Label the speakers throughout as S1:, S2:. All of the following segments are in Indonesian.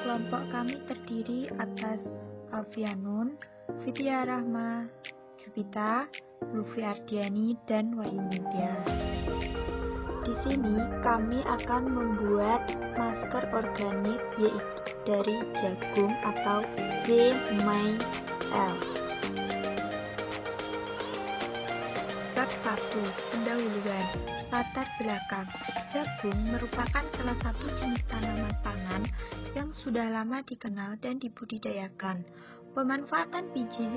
S1: Kelompok kami terdiri atas Alfianun, Vidya Rahma, Jupita, Lutfi Ardiani, dan Wahyu Nitya. Di sini kami akan membuat masker organik yaitu dari jagung atau Z-Maize. Bab 1. Pendahuluan. Latar belakang. Jagung merupakan salah satu jenis tanaman pangan yang sudah lama dikenal dan dibudidayakan. Pemanfaatan biji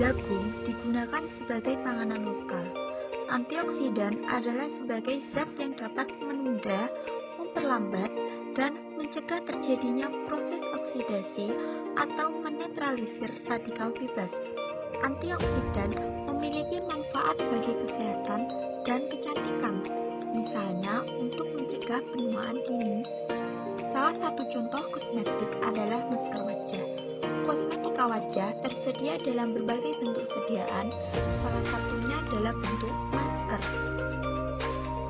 S1: jagung digunakan sebagai panganan lokal. Antioksidan adalah sebagai zat yang dapat menunda, memperlambat, dan mencegah terjadinya proses oksidasi atau menetralisir radikal bebas. Antioksidan memiliki manfaat bagi kesehatan dan kecantikan, misalnya untuk mencegah penuaan dini. Salah satu contoh kosmetik adalah masker wajah. Kosmetika wajah tersedia dalam berbagai bentuk sediaan, salah satunya dalam bentuk masker.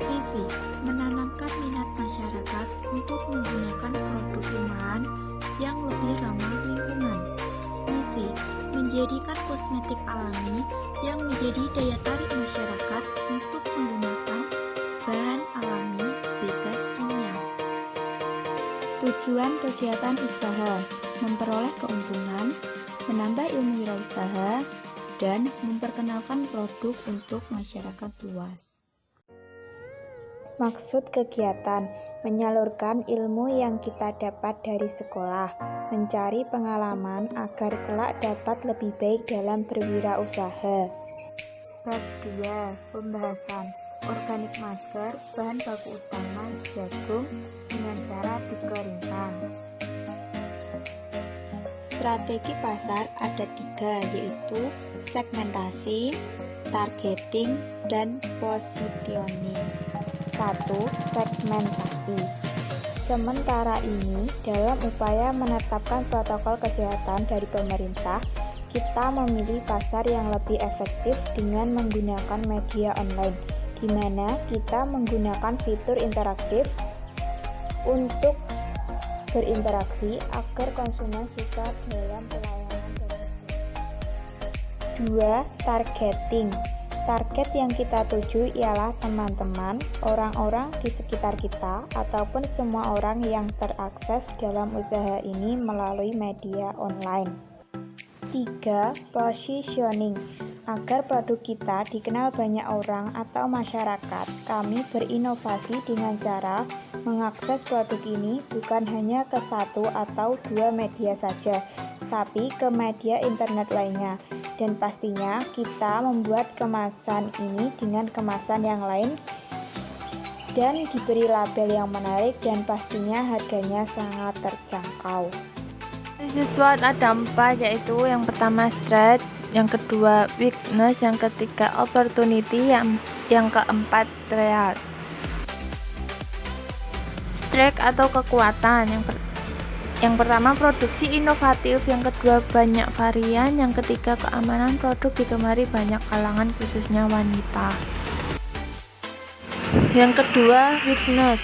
S1: Visi: menanamkan minat masyarakat untuk menggunakan produk rumahan yang lebih ramah lingkungan. Misi: menjadikan kosmetik alami yang menjadi daya tarik masyarakat untuk menggunakan bahan alami bebas kimia. Tujuan kegiatan usaha: memperoleh keuntungan, menambah ilmu wirausaha, dan memperkenalkan produk untuk masyarakat luas.
S2: Maksud kegiatan: menyalurkan ilmu yang kita dapat dari sekolah, mencari pengalaman agar kelak dapat lebih baik dalam berwirausaha.
S1: Bab 2. Pembahasan. Organik masker, bahan baku utama jagung dengan cara dikeringkan. Strategi pasar ada 3, yaitu segmentasi, targeting, dan positioning.
S2: 1. Segmentasi. Sementara ini, dalam upaya menetapkan protokol kesehatan dari pemerintah, kita memilih pasar yang lebih efektif dengan menggunakan media online, di mana kita menggunakan fitur interaktif untuk berinteraksi agar konsumen suka dalam pelayanan. 2. Targeting. Target yang kita tuju ialah teman-teman, orang-orang di sekitar kita, ataupun semua orang yang terakses dalam usaha ini melalui media online. 3. Positioning. Agar produk kita dikenal banyak orang atau masyarakat, kami berinovasi dengan cara mengakses produk ini bukan hanya ke 1 atau 2 media saja, tapi ke media internet lainnya. Dan pastinya kita membuat kemasan ini dengan kemasan yang lain dan diberi label yang menarik dan pastinya harganya sangat terjangkau.
S3: Siswa ada 4, yaitu yang pertama strength, yang kedua weakness, yang ketiga opportunity, yang keempat threat. Strength atau kekuatan, yang pertama produksi inovatif, yang kedua banyak varian, yang ketiga keamanan produk digemari banyak kalangan khususnya wanita. Yang kedua weakness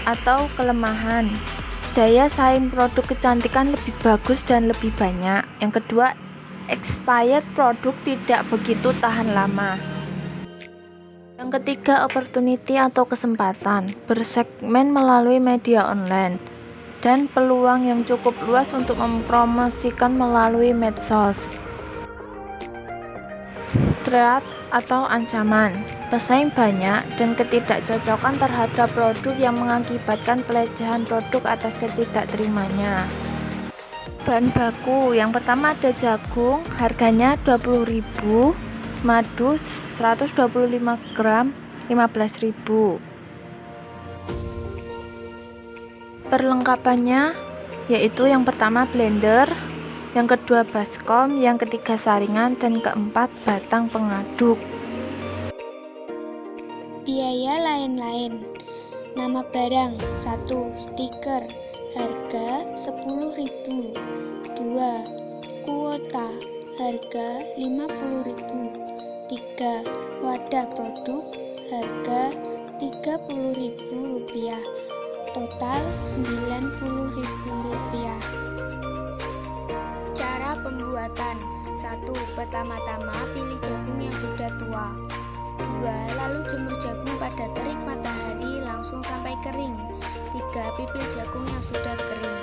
S3: atau kelemahan, daya saing produk kecantikan lebih bagus dan lebih banyak. Yang kedua expired produk tidak begitu tahan lama. Yang ketiga opportunity atau kesempatan, bersegmen melalui media online dan peluang yang cukup luas untuk mempromosikan melalui medsos. Threat atau ancaman, pesaing banyak dan ketidakcocokan terhadap produk yang mengakibatkan pelecehan produk atas ketidakterimanya. Bahan baku, yang pertama ada jagung, harganya 20.000, madu 125 gram 15.000. Perlengkapannya yaitu yang pertama blender, yang kedua baskom, yang ketiga saringan, dan keempat batang pengaduk.
S4: Biaya lain-lain. Nama barang 1. Stiker, harga 10.000. 2. Kuota, harga 50.000. 3. Wadah produk, harga Rp30.000. Total Rp90.000. pembuatan. 1. Pertama-tama pilih jagung yang sudah tua. 2. Lalu jemur jagung pada terik matahari langsung sampai kering. 3. Pipil jagung yang sudah kering.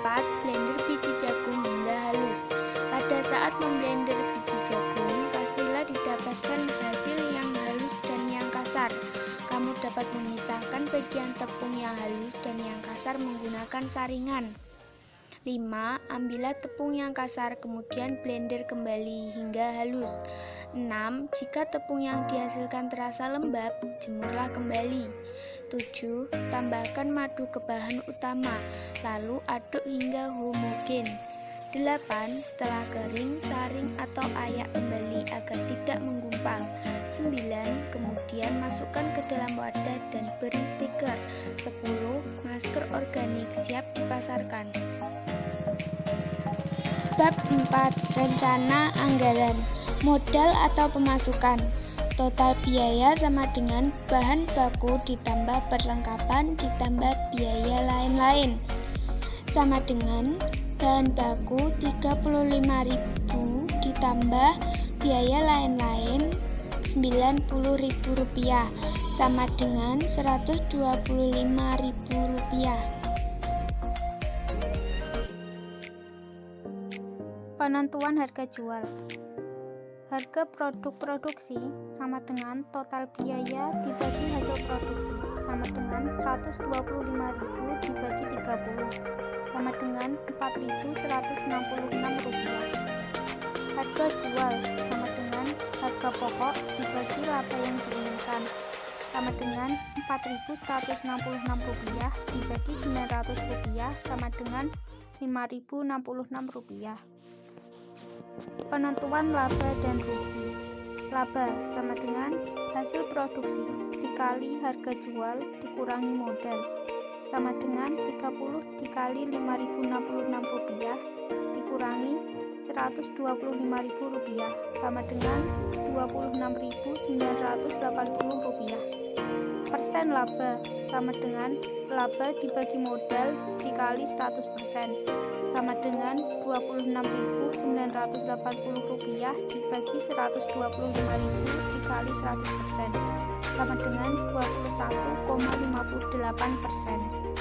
S4: 4. Blender biji jagung hingga halus. Pada saat memblender biji jagung, pastilah didapatkan hasil yang halus dan yang kasar. Kamu dapat memisahkan bagian tepung yang halus dan yang kasar menggunakan saringan. 5. Ambillah tepung yang kasar, kemudian blender kembali hingga halus. 6. Jika tepung yang dihasilkan terasa lembab, jemurlah kembali. 7. Tambahkan madu ke bahan utama, lalu aduk hingga homogen. 8. Setelah kering, saring atau ayak kembali agar tidak menggumpal. 9. Kemudian masukkan ke dalam wadah dan beri stiker. 10. Masker organik siap dipasarkan. Bab 4. Rencana anggaran. Modal atau pemasukan. Total biaya sama dengan bahan baku ditambah perlengkapan ditambah biaya lain-lain. Sama dengan bahan baku 35.000 ditambah biaya lain-lain Rp90.000 sama dengan Rp125.000.
S5: Penentuan harga jual. Harga produk produksi sama dengan total biaya dibagi hasil produksi sama dengan Rp125.000 dibagi 30 sama dengan Rp4.166. Harga jual sama dengan harga pokok dibagi laba yang diinginkan sama dengan Rp4.166 dibagi Rp900 sama dengan Rp5.066. Penentuan laba dan rugi. Laba sama dengan hasil produksi dikali harga jual dikurangi modal sama dengan 30 dikali Rp5.066 dikurangi Rp125.000 sama dengan Rp26.980. Persen laba sama dengan laba dibagi modal dikali 100% sama dengan Rp26.980 dibagi Rp125.000 dikali 100% sama dengan 21,58%.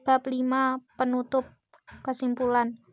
S5: Bab 5. Penutup. Kesimpulan.